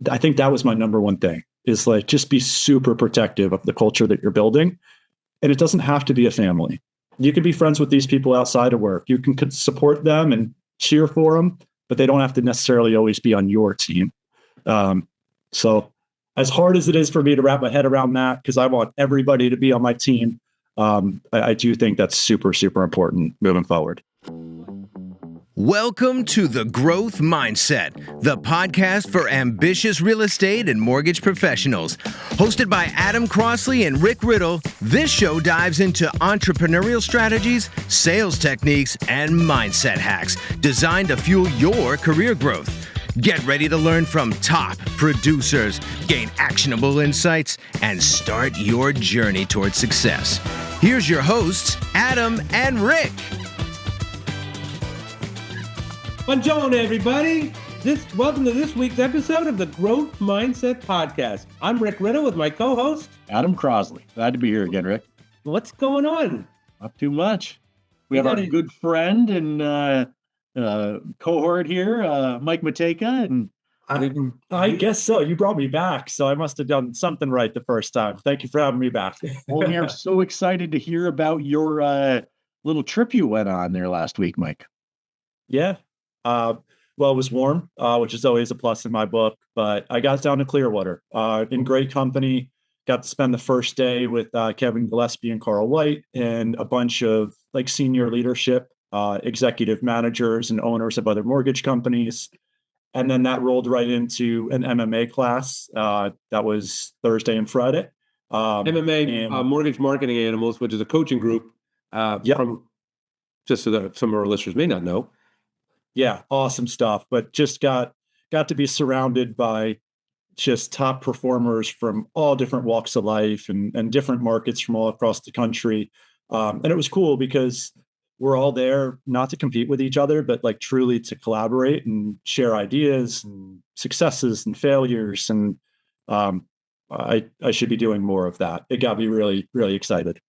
I think that was my number one thing, is like, just be super protective of the culture that you're building. And it doesn't have to be a family. You can be friends with these people outside of work. You can support them and cheer for them, but they don't have to necessarily always be on your team. So as hard as it is for me to wrap my head around that, because I want everybody to be on my team, I do think that's super, super important moving forward. Welcome to The Growth Mindset, the podcast for ambitious real estate and mortgage professionals. Hosted by Adam Crosley and Rick Riddle, this show dives into entrepreneurial strategies, sales techniques, and mindset hacks designed to fuel your career growth. Get ready to learn from top producers, gain actionable insights, and start your journey towards success. Here's your hosts, Adam and Rick. Buongiorno, everybody. Welcome to this week's episode of the Growth Mindset Podcast. I'm Rick Riddle with my co-host, Adam Crosley. Glad to be here again, Rick. What's going on? Not too much. We have our good friend and cohort here, Mike Matejka. And I guess so. You brought me back, so I must have done something right the first time. Thank you for having me back. well, we are so excited to hear about your little trip you went on there last week, Mike. Yeah. Well, it was warm, which is always a plus in my book, but I got down to Clearwater in great company. Got to spend the first day with Kevin Gillespie and Carl White and a bunch of like senior leadership, executive managers and owners of other mortgage companies. And then that rolled right into an MMA class. That was Thursday and Friday. MMA, Mortgage Marketing Animals, which is a coaching group from, just so that some of our listeners may not know. Yeah, awesome stuff. But just got to be surrounded by just top performers from all different walks of life and different markets from all across the country. And it was cool because we're all there not to compete with each other, but like truly to collaborate and share ideas and successes and failures. And I should be doing more of that. It got me really, really excited.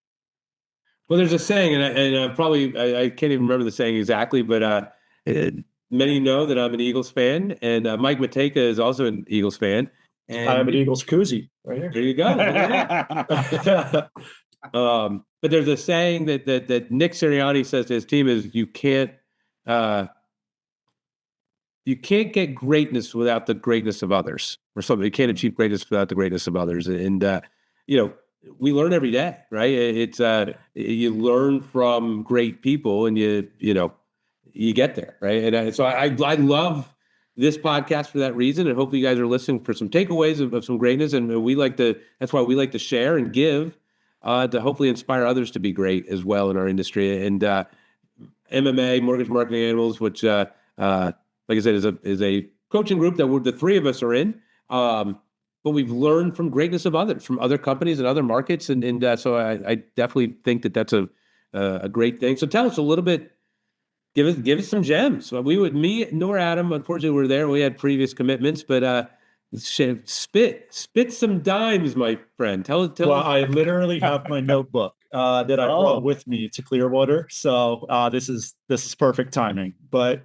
Well, there's a saying, and I can't even remember the saying exactly, but many know that I'm an Eagles fan, and Mike Matejka is also an Eagles fan. And I'm an Eagles koozie right here. There you go. But there's a saying that Nick Sirianni says to his team is you can't get greatness without the greatness of others, or something. You can't achieve greatness without the greatness of others. And we learn every day, right? It's you learn from great people, and you get there, right? And so I love this podcast for that reason, and hopefully you guys are listening for some takeaways of some greatness. And that's why we like to share and give to hopefully inspire others to be great as well in our industry. And MMA, Mortgage Marketing Animals, which like I said is a coaching group that the three of us are in. But we've learned from greatness of others, from other companies and other markets, and so I definitely think that that's a great thing. So tell us a little bit. Give us some gems. Me nor Adam, unfortunately, were there. We had previous commitments, but spit some dimes, my friend. Tell us. I literally have my notebook that I brought with me to Clearwater, so this is perfect timing. But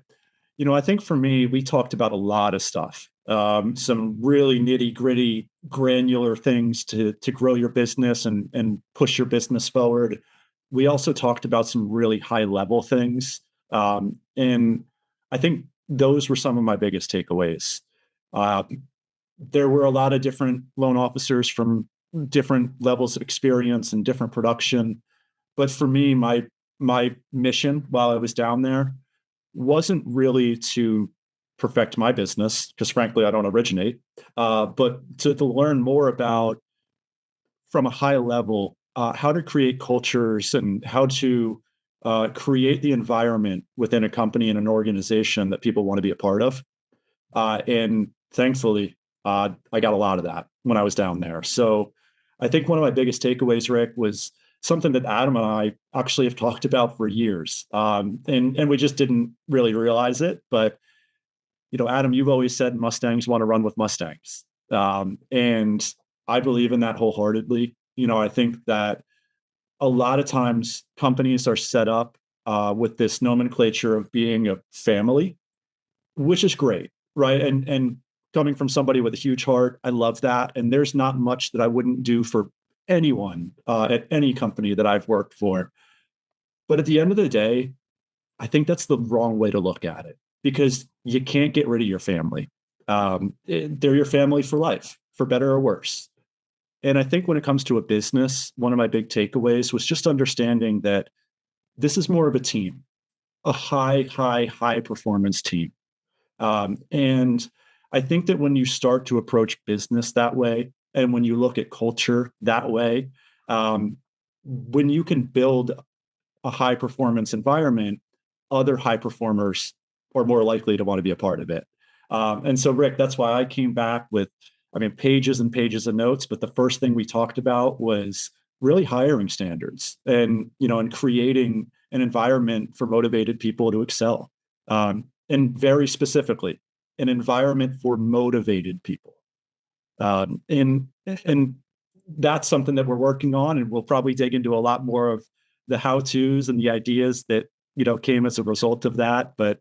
I think for me, we talked about a lot of stuff, some really nitty gritty, granular things to grow your business and push your business forward. We also talked about some really high level things. And I think those were some of my biggest takeaways. There were a lot of different loan officers from different levels of experience and different production. But for me, my mission while I was down there wasn't really to perfect my business, because frankly, I don't originate, but to learn more about, from a high level, how to create cultures and how to create the environment within a company and an organization that people want to be a part of. And thankfully, I got a lot of that when I was down there. So I think one of my biggest takeaways, Rick, was something that Adam and I actually have talked about for years. And we just didn't really realize it. But, Adam, you've always said Mustangs want to run with Mustangs. And I believe in that wholeheartedly. I think that a lot of times companies are set up with this nomenclature of being a family, which is great, right? And coming from somebody with a huge heart, I love that. And there's not much that I wouldn't do for anyone at any company that I've worked for. But at the end of the day, I think that's the wrong way to look at it because you can't get rid of your family. They're your family for life, for better or worse. And I think when it comes to a business, one of my big takeaways was just understanding that this is more of a team, a high performance team. And I think that when you start to approach business that way, and when you look at culture that way, when you can build a high performance environment, other high performers are more likely to want to be a part of it. And so, Rick, that's why I came back with, pages and pages of notes. But the first thing we talked about was really hiring standards and creating an environment for motivated people to excel. And very specifically, an environment for motivated people. And that's something that we're working on, and we'll probably dig into a lot more of the how-tos and the ideas that came as a result of that. But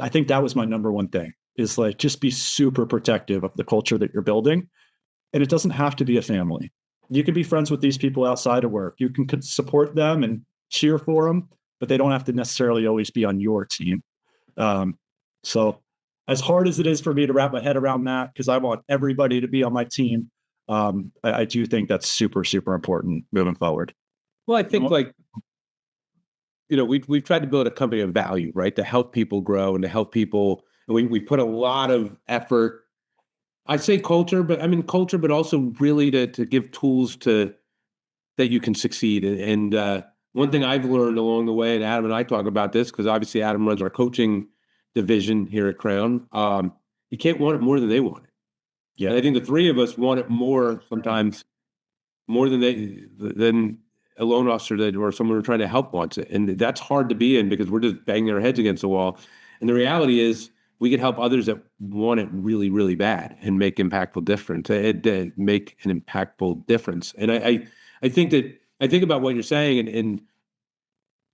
I think that was my number one thing, is like, just be super protective of the culture that you're building. And it doesn't have to be a family. You can be friends with these people outside of work. You can support them and cheer for them, but they don't have to necessarily always be on your team. So as hard as it is for me to wrap my head around that, because I want everybody to be on my team, I do think that's super, super important moving forward. Well, I think we've tried to build a company of value, right? To help people grow and to help people. And we put a lot of effort. I say culture, but also really to give tools that you can succeed. And one thing I've learned along the way, and Adam and I talk about this, because obviously Adam runs our coaching division here at Crown. You can't want it more than they want it. Yeah, and I think the three of us want it sometimes more than a loan officer or someone who's trying to help wants it. And that's hard to be in because we're just banging our heads against the wall. And the reality is we can help others that want it really, really bad and make impactful difference. Make an impactful difference. And I think about what you're saying, and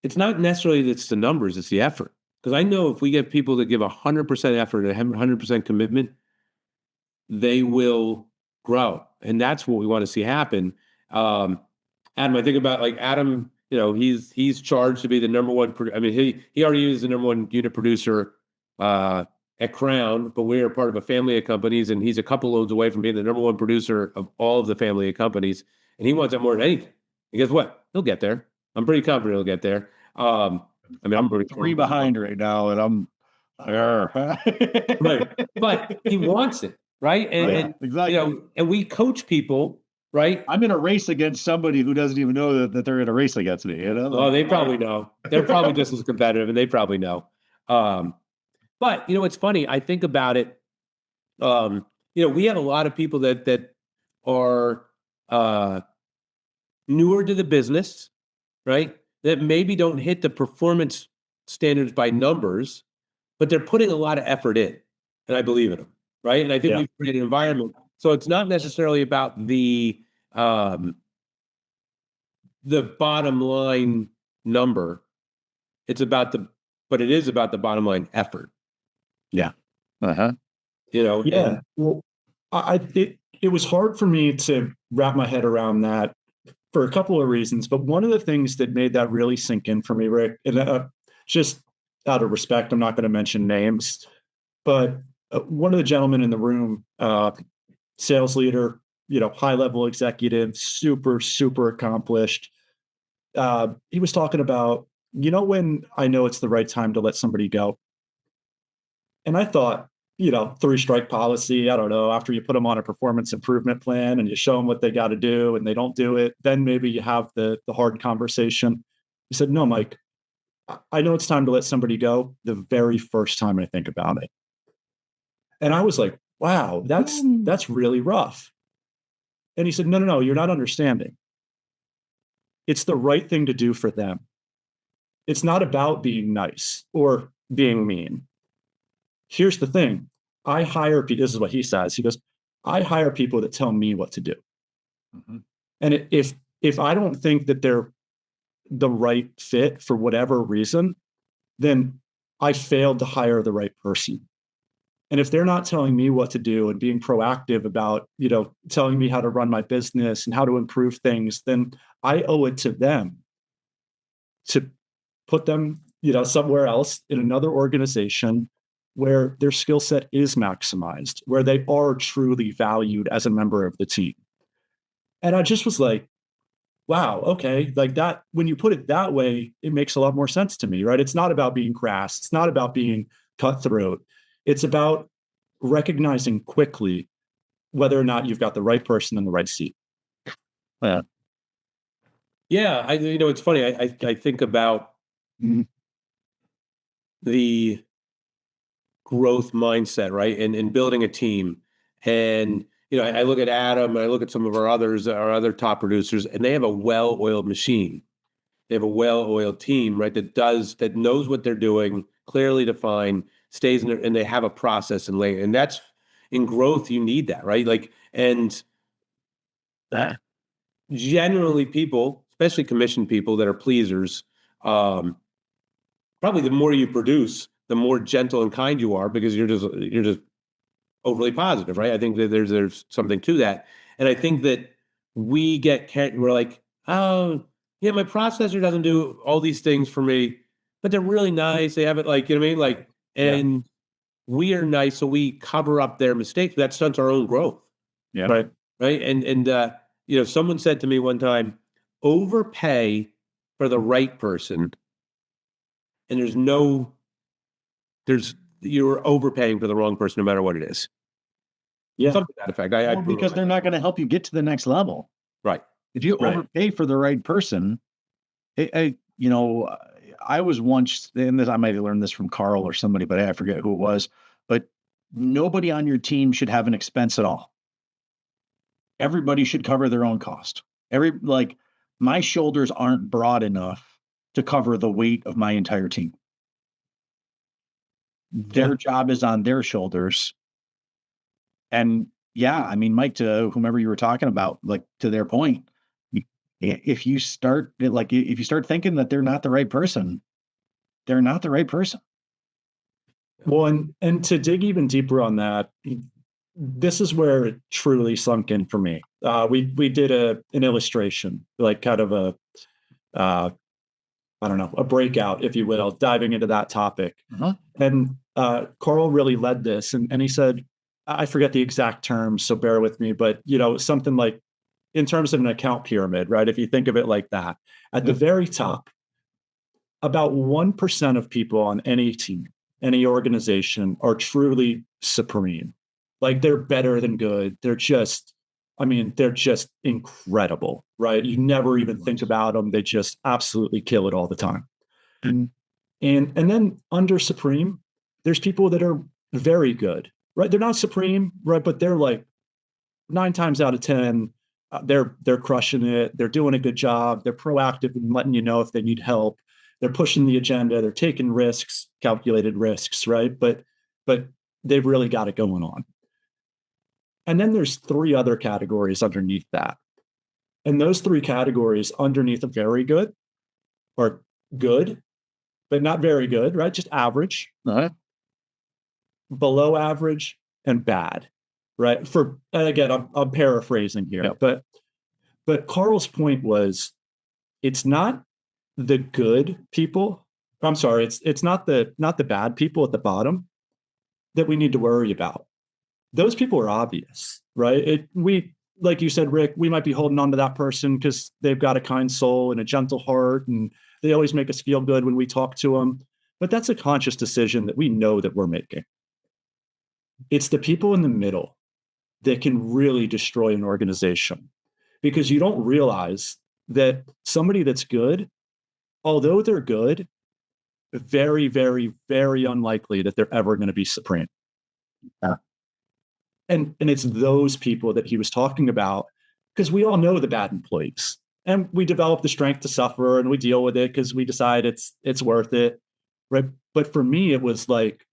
it's not necessarily that it's the numbers, it's the effort. Because I know if we get people that give 100% effort and 100% commitment, they will grow. And that's what we want to see happen. Adam, I think about Adam, he's charged to be the number one. He already is the number one unit producer at Crown, but we're part of a family of companies, and he's a couple loads away from being the number one producer of all of the family of companies. And he wants that more than anything. And guess what? He'll get there. I'm pretty confident he'll get there. I'm pretty three behind right now, and I'm right. But he wants it, right? And exactly. And we coach people, right? I'm in a race against somebody who doesn't even know that they're in a race against me. Oh, they probably know. They're probably just as competitive, and they probably know. But it's funny. I think about it. We have a lot of people that are newer to the business, right? That maybe don't hit the performance standards by numbers, but they're putting a lot of effort in, and I believe in them, right? And I think we've created an environment. So it's not necessarily about the bottom line number. But it is about the bottom line effort. Yeah. Yeah. Well, it was hard for me to wrap my head around that for a couple of reasons. But one of the things that made that really sink in for me, Rick, and just out of respect, I'm not going to mention names, but one of the gentlemen in the room, sales leader, high-level executive, super, super accomplished. He was talking about, when I know it's the right time to let somebody go. And I thought, 3-strike policy, I don't know, after you put them on a performance improvement plan and you show them what they got to do and they don't do it, then maybe you have the hard conversation. He said, no, Mike, I know it's time to let somebody go the very first time I think about it. And I was like, wow, that's really rough. And he said, no, you're not understanding. It's the right thing to do for them. It's not about being nice or being mean. Here's the thing. I hire people. This is what he says. He goes, I hire people that tell me what to do. Mm-hmm. And if I don't think that they're the right fit for whatever reason, then I failed to hire the right person. And if they're not telling me what to do and being proactive about, telling me how to run my business and how to improve things, then I owe it to them to put them, somewhere else in another organization where their skill set is maximized, where they are truly valued as a member of the team. And I just was like, wow, okay, like that, when you put it that way, it makes a lot more sense to me, right? It's not about being crass. It's not about being cutthroat. It's about recognizing quickly whether or not you've got the right person in the right seat. Yeah. Yeah. It's funny. I think about the growth mindset, right? And building a team. And, I look at Adam, I look at some of our other top producers, and they have a well-oiled machine. They have a well-oiled team, right? That knows what they're doing, clearly defined, stays in there, and they have a process and that's in growth. You need that, right? Like, and generally people, especially commissioned people that are pleasers, probably the more you produce, the more gentle and kind you are because you're just overly positive, right? I think that there's something to that. And I think that we're like, oh, yeah, my processor doesn't do all these things for me, but they're really nice. They have it like, you know what I mean? Like, and we are nice, so we cover up their mistakes. That stunts our own growth. Yeah. Right. Right. And someone said to me one time, overpay for the right person. And you're overpaying for the wrong person, no matter what it is. Yeah. Something to that effect. Because they're not going to help you get to the next level. Right. If you overpay for the right person, I was once, and I might have learned this from Carl or somebody, but I forget who it was, but nobody on your team should have an expense at all. Everybody should cover their own cost. My shoulders aren't broad enough to cover the weight of my entire team. Their job is on their shoulders. And Mike, to whomever you were talking about, like to their point, if you start thinking that they're not the right person, they're not the right person. Well, and to dig even deeper on that, this is where it truly sunk in for me. We did an illustration, like kind of a breakout, if you will, diving into that topic. And Carl really led this, and he said, I forget the exact term, so bear with me, but something like in terms of an account pyramid, right? If you think of it like that, at the very top, about 1% of people on any team, any organization are truly supreme. Like they're better than good. They're just incredible, right? You never even think about them. They just absolutely kill it all the time. And then under supreme, there's people that are very good, right? They're not supreme, right? But they're like 9 times out of 10, they're crushing it. They're doing a good job. They're proactive and letting you know if they need help. They're pushing the agenda. They're taking risks, calculated risks, right? But they've really got it going on. And then there's 3 other categories underneath that. And those 3 categories underneath a very good or good, but not very good, right? Just average, below average, and bad, right? Again, I'm paraphrasing here, but Carl's point was, it's not the good people. I'm sorry, it's not the bad people at the bottom that we need to worry about. Those people are obvious, right? Like you said, Rick, we might be holding on to that person because they've got a kind soul and a gentle heart, and they always make us feel good when we talk to them. But that's a conscious decision that we know that we're making. It's the people in the middle that can really destroy an organization, because you don't realize that somebody that's good, although they're good, very, very, very unlikely that they're ever going to be supreme. And it's those people that he was talking about, because we all know the bad employees, and we develop the strength to suffer, and we deal with it because we decide it's worth it, right? But for me, it was like,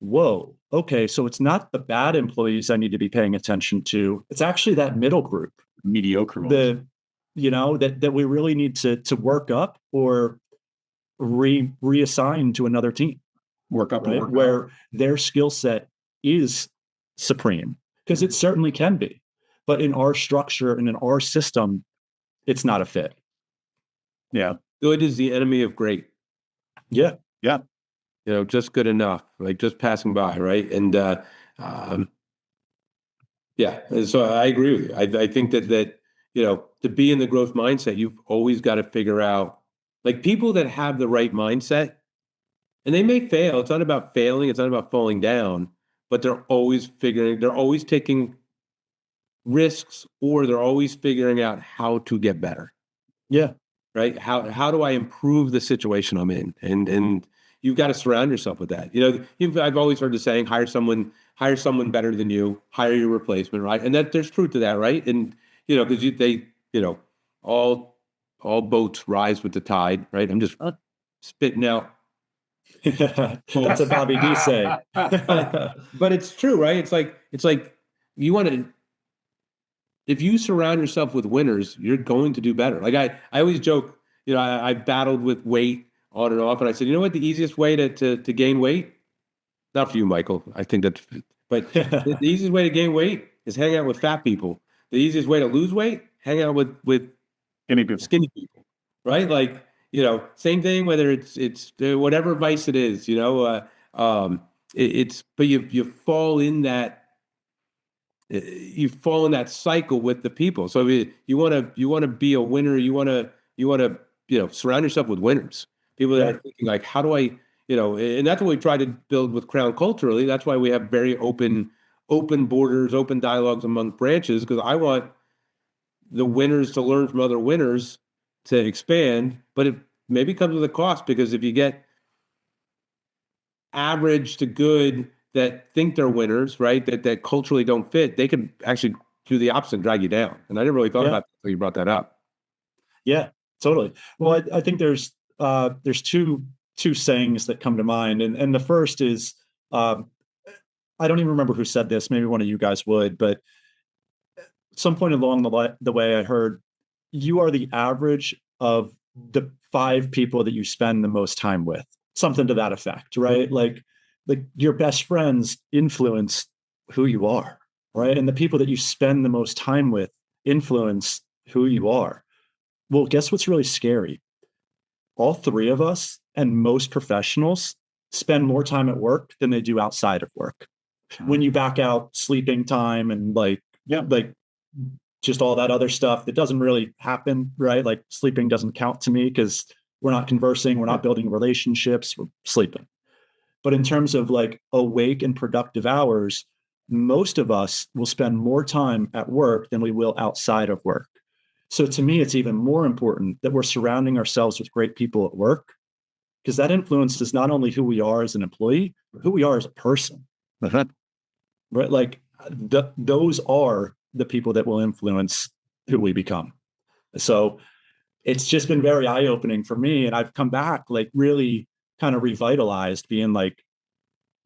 whoa, okay, so it's not the bad employees I need to be paying attention to. It's actually that middle group, mediocre ones. that we really need to work up or reassign to another team. Work up, right? Where their skill set is supreme, because it certainly can be. But in our structure and in our system, it's not a fit. Yeah. Good is the enemy of great. Yeah. Yeah. Just good enough, like just passing by, right? And yeah, and so I agree with you. I think that to be in the growth mindset, you've always got to figure out, like, people that have the right mindset, and they may fail. It's not about failing. It's not about falling down, but they're always taking risks, or they're always figuring out how to get better. Yeah. Right? How do I improve the situation I'm in? And you've got to surround yourself with that. I've always heard the saying, hire someone better than you, hire your replacement, right? And that there's truth to that, right? And because all boats rise with the tide, right? I'm just spitting out. That's a Bobby D say. But it's true, right? It's like you want to. If you surround yourself with winners, you're going to do better. Like I always joke, I battled with weight on and off, and I said, you know what, the easiest way to gain weight, not for you, Michael, I think but the easiest way to gain weight is hang out with fat people. The easiest way to lose weight, hang out with skinny people, right? Like, same thing, whether it's whatever vice it is, but you fall in that. You fall in that cycle with the people. So you want to be a winner. You want to surround yourself with winners. People that are thinking like, how do I, and that's what we try to build with Crown culturally. That's why we have very open borders, open dialogues among branches, because I want the winners to learn from other winners to expand. But it maybe comes with a cost, because if you get average to good that think they're winners, right? That culturally don't fit, they can actually do the opposite and drag you down. And I never really thought about that until you brought that up. Yeah, totally. Well, I think there's two sayings that come to mind, and the first is, I don't even remember who said this. Maybe one of you guys would, but at some point along the way, I heard, you are the average of the 5 people that you spend the most time with. Something to that effect, right? Like your best friends influence who you are, right? And the people that you spend the most time with influence who you are. Well, guess what's really scary? All 3 of us and most professionals spend more time at work than they do outside of work. When you back out sleeping time and just all that other stuff that doesn't really happen, right? Like sleeping doesn't count to me, because we're not conversing, we're not building relationships, we're sleeping. But in terms of like awake and productive hours, most of us will spend more time at work than we will outside of work. So to me, it's even more important that we're surrounding ourselves with great people at work, because that influences not only who we are as an employee, but who we are as a person. Right? Like those are the people that will influence who we become. So it's just been very eye-opening for me. And I've come back like really kind of revitalized, being like,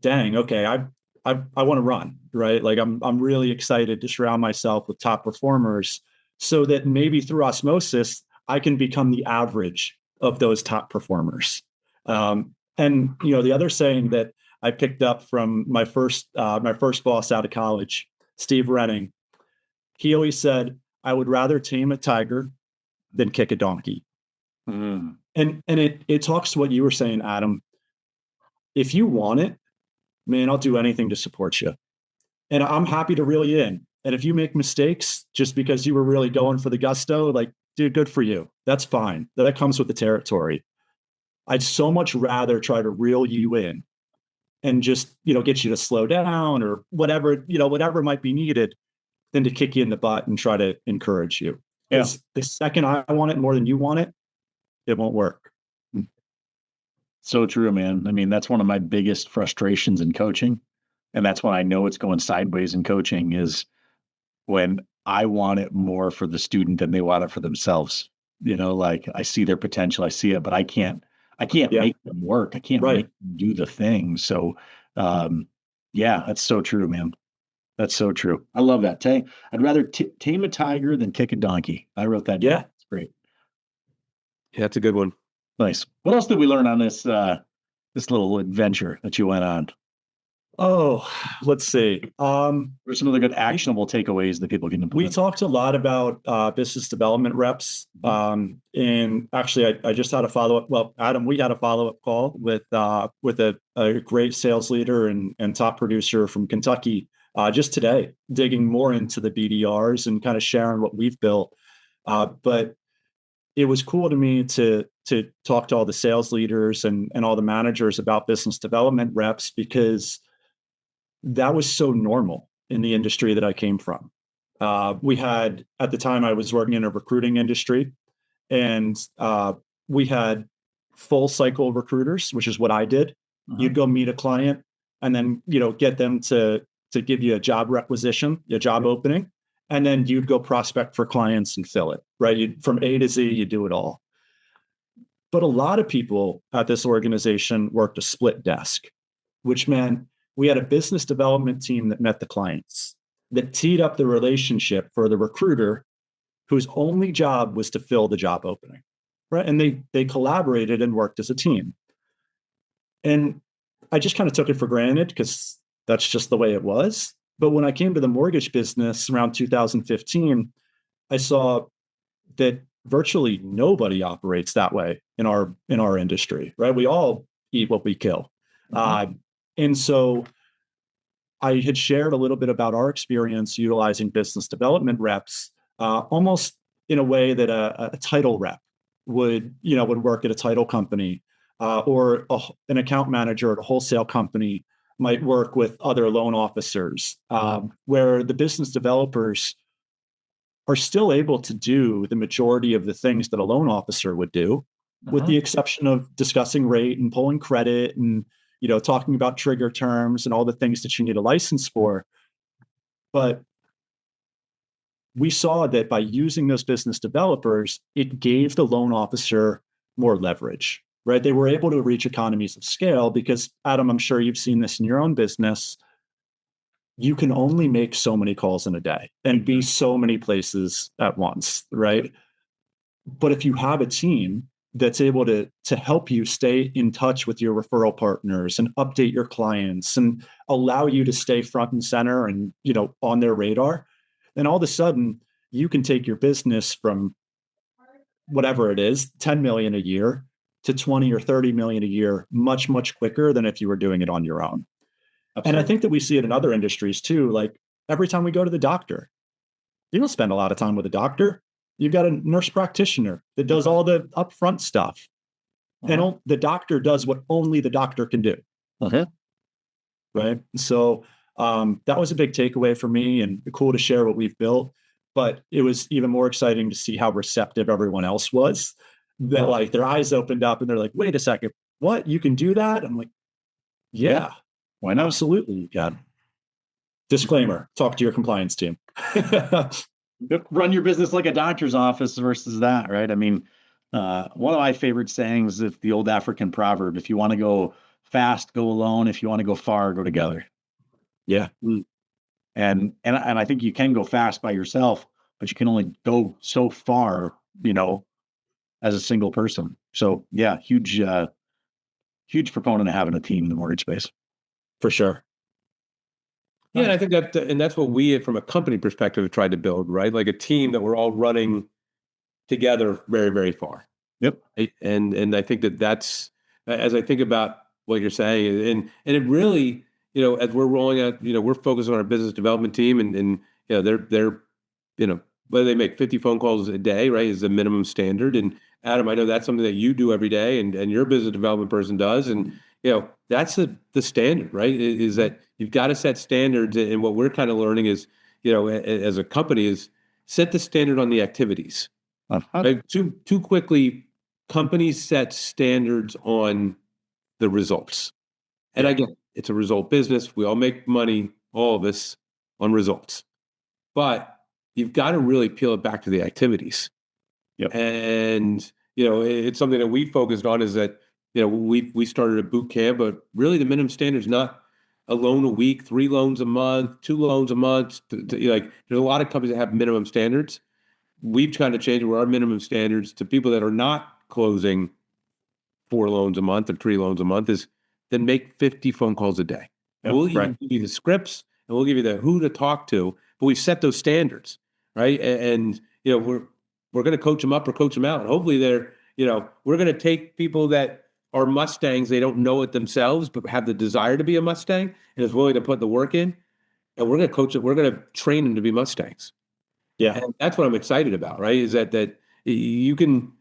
dang, okay, I want to run, right? Like I'm really excited to surround myself with top performers, so that maybe through osmosis, I can become the average of those top performers. And the other saying that I picked up from my first boss out of college, Steve Renning, he always said, I would rather tame a tiger than kick a donkey. And it talks to what you were saying, Adam. If you want it, man, I'll do anything to support you. And I'm happy to reel you in. And if you make mistakes just because you were really going for the gusto, like, dude, good for you. That's fine. That comes with the territory. I'd so much rather try to reel you in and just, get you to slow down or whatever might be needed, than to kick you in the butt and try to encourage you. Because the second I want it more than you want it, it won't work. So true, man. I mean, that's one of my biggest frustrations in coaching. And that's when I know it's going sideways in coaching, is when I want it more for the student than they want it for themselves. Like I see their potential, I see it, but I can't make them work. I can't make them do the thing. So, that's so true, man. That's so true. I love that. I'd rather tame a tiger than kick a donkey. I wrote that down. It's great. Yeah, that's a good one. Nice. What else did we learn on this little adventure that you went on? Oh, let's see. What are some of the good actionable takeaways that people can We implement? talked a lot about business development reps. And actually, I just had a follow-up. Well, Adam, we had a follow-up call with a great sales leader and top producer from Kentucky just today, digging more into the BDRs and kind of sharing what we've built. But it was cool to me to talk to all the sales leaders and all the managers about business development reps, because that was so normal in the industry that I came from. We had, at the time, I was working in a recruiting industry, and we had full cycle recruiters, which is what I did. You'd go meet a client, and then get them to give you a job requisition, a job opening, and then you'd go prospect for clients and fill it. Right, from A to Z, you do it all. But a lot of people at this organization worked a split desk, which meant we had a business development team that met the clients, that teed up the relationship for the recruiter, whose only job was to fill the job opening, right? And they collaborated and worked as a team. And I just kind of took it for granted because that's just the way it was. But when I came to the mortgage business around 2015, I saw that virtually nobody operates that way in our industry, right? We all eat what we kill. And so I had shared a little bit about our experience utilizing business development reps, almost in a way that a title rep would work at a title company, or an account manager at a wholesale company might work with other loan officers, where the business developers are still able to do the majority of the things that a loan officer would do, with the exception of discussing rate and pulling credit and talking about trigger terms and all the things that you need a license for. But we saw that by using those business developers, it gave the loan officer more leverage, right? They were able to reach economies of scale because, Adam, I'm sure you've seen this in your own business. You can only make so many calls in a day and be so many places at once, right? But if you have a team that's able to help you stay in touch with your referral partners and update your clients and allow you to stay front and center and on their radar, then all of a sudden you can take your business from whatever it is, 10 million a year, to 20 or 30 million a year much, much quicker than if you were doing it on your own. Absolutely. And I think that we see it in other industries too. Like every time we go to the doctor, you don't spend a lot of time with a doctor. You've got a nurse practitioner that does all the upfront stuff. And the doctor does what only the doctor can do. Right. So that was a big takeaway for me, and cool to share what we've built. But it was even more exciting to see how receptive everyone else was. That like their eyes opened up and they're like, wait a second, what? You can do that? I'm like, yeah. Why not? Absolutely, you can. Disclaimer, talk to your compliance team. Run your business like a doctor's office versus that, right? I mean, one of my favorite sayings is the old African proverb: if you want to go fast, go alone. If you want to go far, go together. Yeah. And I think you can go fast by yourself, but you can only go so far, as a single person. So yeah, huge proponent of having a team in the mortgage space. For sure. Yeah, and I think that's what we, from a company perspective, have tried to build, right? Like a team that we're all running together very, very far. Yep. And I think that's, as I think about what you're saying, and it really, as we're rolling out, we're focused on our business development team, and they're whether they make 50 phone calls a day, right, is the minimum standard. And Adam, I know that's something that you do every day, and your business development person does, and that's the standard, right? Is that you've got to set standards, and what we're kind of learning is, as a company, is set the standard on the activities. Right? Too quickly, companies set standards on the results, and I get it. It's a result business. We all make money, all of us, on results, but you've got to really peel it back to the activities. Yep. And it's something that we focused on, is that we started a boot camp, but really the minimum standard is not a loan a week, 3 loans a month, 2 loans a month. Like there's a lot of companies that have minimum standards. We've tried to change our minimum standards to people that are not closing 4 loans a month or 3 loans a month, is then make 50 phone calls a day. Yep, We'll right. give you the scripts and we'll give you the who to talk to, but we've set those standards, right? And you know, we're going to coach them up or coach them out. And hopefully they're, you know, we're going to take people that are Mustangs, they don't know it themselves, but have the desire to be a Mustang and is willing to put the work in. And we're going to coach it. We're going to train them to be Mustangs. Yeah. And that's what I'm excited about, right? Is that you can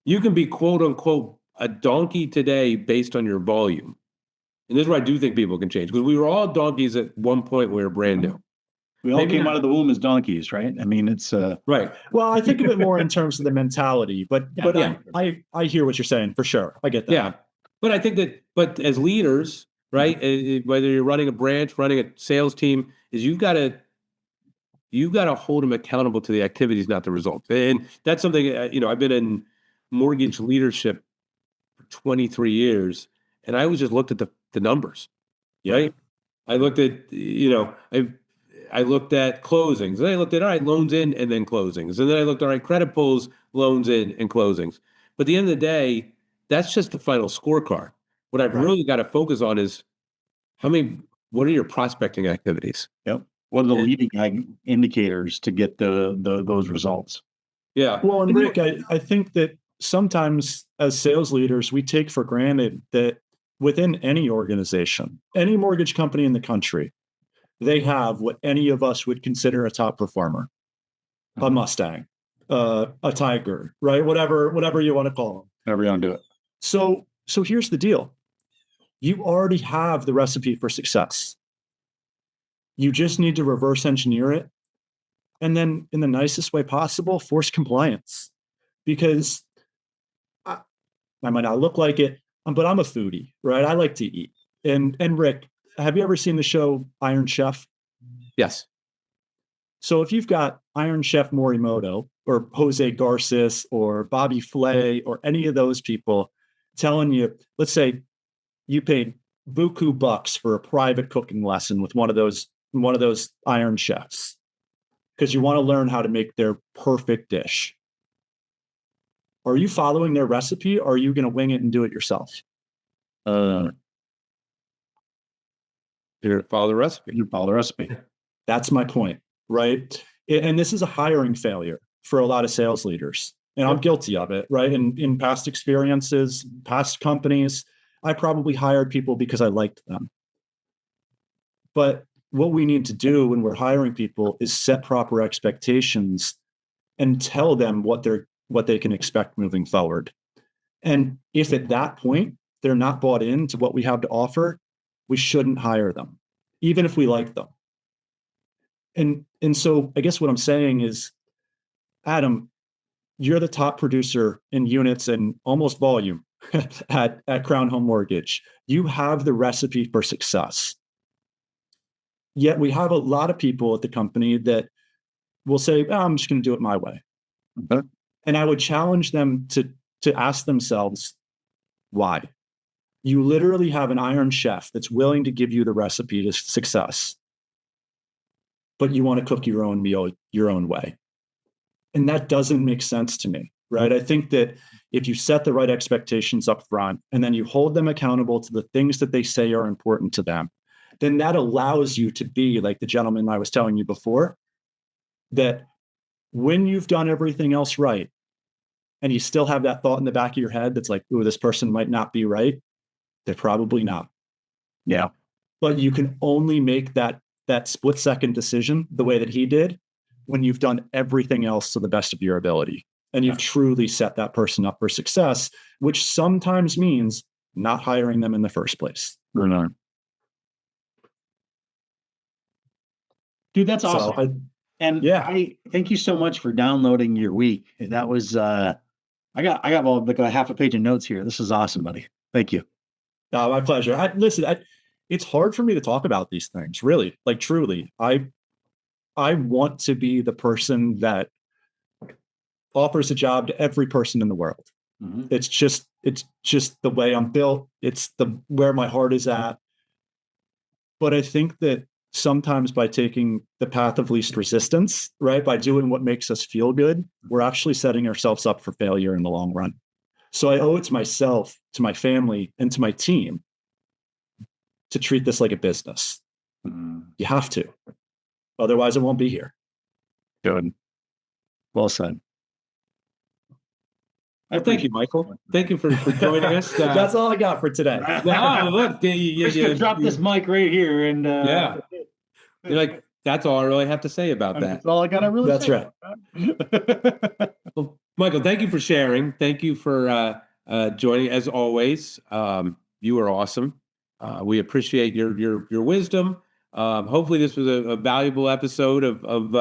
be quote unquote a donkey today based on your volume. And this is where I do think people can change because we were all donkeys at one point. We were brand new. We all Maybe came not. out of the womb as donkeys, right? I mean, it's Right. Well, I think of it more in terms of the mentality, but Yeah. I hear what you're saying for sure. I get that. Yeah. But I think that, but as leaders, right, whether you're running a branch, running a sales team, is you've got to hold them accountable to the activities, not the results. And that's something, you know, I've been in mortgage leadership for 23 years, and I always just looked at the numbers, right? I looked at, you know, I looked at closings. Then I looked at, all right, loans in and then closings. And then I looked, all right, credit pulls, loans in and closings. But at the end of the day, that's just the final scorecard. What I've really got to focus on is what are your prospecting activities? yep. What are the leading indicators to get those results? Yeah. Well, and Rick, I think that sometimes as sales leaders, we take for granted that within any organization, any mortgage company in the country, they have what any of us would consider a top performer, a Mustang, a Tiger, right? Whatever you want to call them. However you want to do it. So here's the deal. You already have the recipe for success. You just need to reverse engineer it. And then in the nicest way possible, force compliance. Because I might not look like it, but I'm a foodie, right? I like to eat. And Rick, have you ever seen the show Iron Chef? Yes. So if you've got Iron Chef Morimoto or Jose Garces or Bobby Flay or any of those people telling you, let's say you paid buku bucks for a private cooking lesson with one of those Iron Chefs because you want to learn how to make their perfect dish. Are you following their recipe or are you going to wing it and do it yourself? You're going to follow the recipe. You follow the recipe. That's my point, right? And this is a hiring failure for a lot of sales leaders. And I'm guilty of it, right? In past experiences, past companies, I probably hired people because I liked them. But what we need to do when we're hiring people is set proper expectations and tell them what they can expect moving forward. And if at that point they're not bought into what we have to offer, we shouldn't hire them, even if we like them. And so I guess what I'm saying is, Adam, you're the top producer in units and almost volume at Crown Home Mortgage. You have the recipe for success. Yet we have a lot of people at the company that will say, oh, I'm just going to do it my way. Okay. And I would challenge them to ask themselves, why? You literally have an Iron Chef that's willing to give you the recipe to success, but you want to cook your own meal your own way. And that doesn't make sense to me, right? I think that if you set the right expectations up front and then you hold them accountable to the things that they say are important to them, then that allows you to be like the gentleman I was telling you before, that when you've done everything else right, and you still have that thought in the back of your head that's like, oh, this person might not be right, they're probably not. Yeah. But you can only make that split-second decision the way that he did when you've done everything else to the best of your ability. And you've truly set that person up for success, which sometimes means not hiring them in the first place. Dude, that's awesome. I thank you so much for downloading your week. That was I got like a half a page of notes here. This is awesome, buddy. Thank you. My pleasure. It's hard for me to talk about these things, really, like truly. I want to be the person that offers a job to every person in the world. Mm-hmm. It's just the way I'm built. It's where my heart is at. But I think that sometimes by taking the path of least resistance, right, by doing what makes us feel good, we're actually setting ourselves up for failure in the long run. So I owe it to myself, to my family, and to my team to treat this like a business. Mm, You have to. Otherwise, it won't be here. good. Well said. Well, thank you, Michael. Thank you for joining us. That's all I got for today. No, look, Drop this mic right here, and yeah. You're like, that's all I really have to say about that. that's all I gotta really That's say. right. Well, Michael, thank you for sharing. Thank you for joining. As always, you are awesome. We appreciate your wisdom. Hopefully, this was a valuable episode of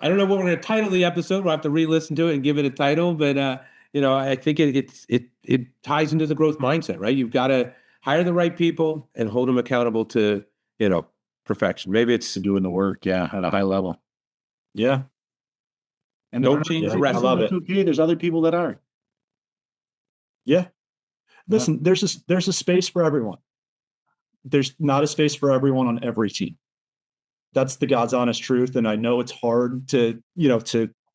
I don't know what we're going to title the episode. We'll have to re-listen to it and give it a title. But I think it ties into the growth mindset, right? You've got to hire the right people and hold them accountable to perfection. Maybe it's Doing the work, yeah, at a high level. Yeah. And Don't change the rest. I love it. Okay, there's other people that are. Yeah. Listen, there's a space for everyone. There's not a space for everyone on every team. That's the God's honest truth. And I know it's hard to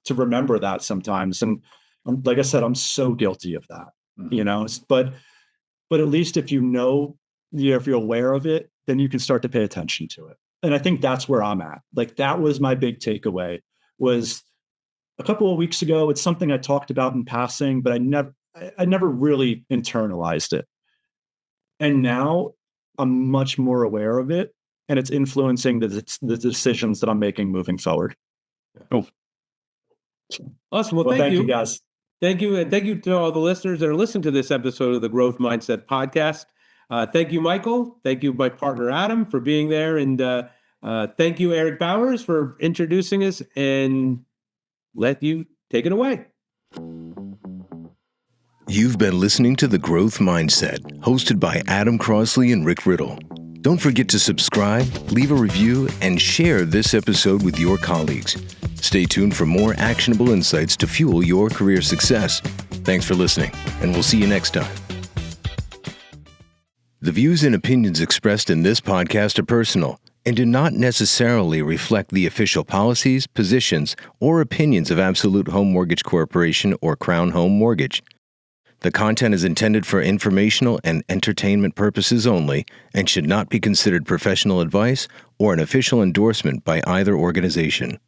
remember that sometimes. And like I said, I'm so guilty of that, but at least if if you're aware of it, then you can start to pay attention to it. And I think that's where I'm at. Like, that was my big takeaway. Was a couple of weeks ago, it's something I talked about in passing, but I never really internalized it. And now I'm much more aware of it, and it's influencing the decisions that I'm making moving forward. Oh, awesome. Well, thank you guys. Thank you. And thank you to all the listeners that are listening to this episode of the Growth Mindset Podcast. Thank you, Michael. Thank you, my partner, Adam, for being there. And thank you, Eric Bowers, for introducing us, and let you take it away. You've been listening to The Growth Mindset, hosted by Adam Crosley and Rick Riddle. Don't forget to subscribe, leave a review, and share this episode with your colleagues. Stay tuned for more actionable insights to fuel your career success. Thanks for listening, and we'll see you next time. The views and opinions expressed in this podcast are personal and do not necessarily reflect the official policies, positions, or opinions of Absolute Home Mortgage Corporation or Crown Home Mortgage. The content is intended for informational and entertainment purposes only and should not be considered professional advice or an official endorsement by either organization.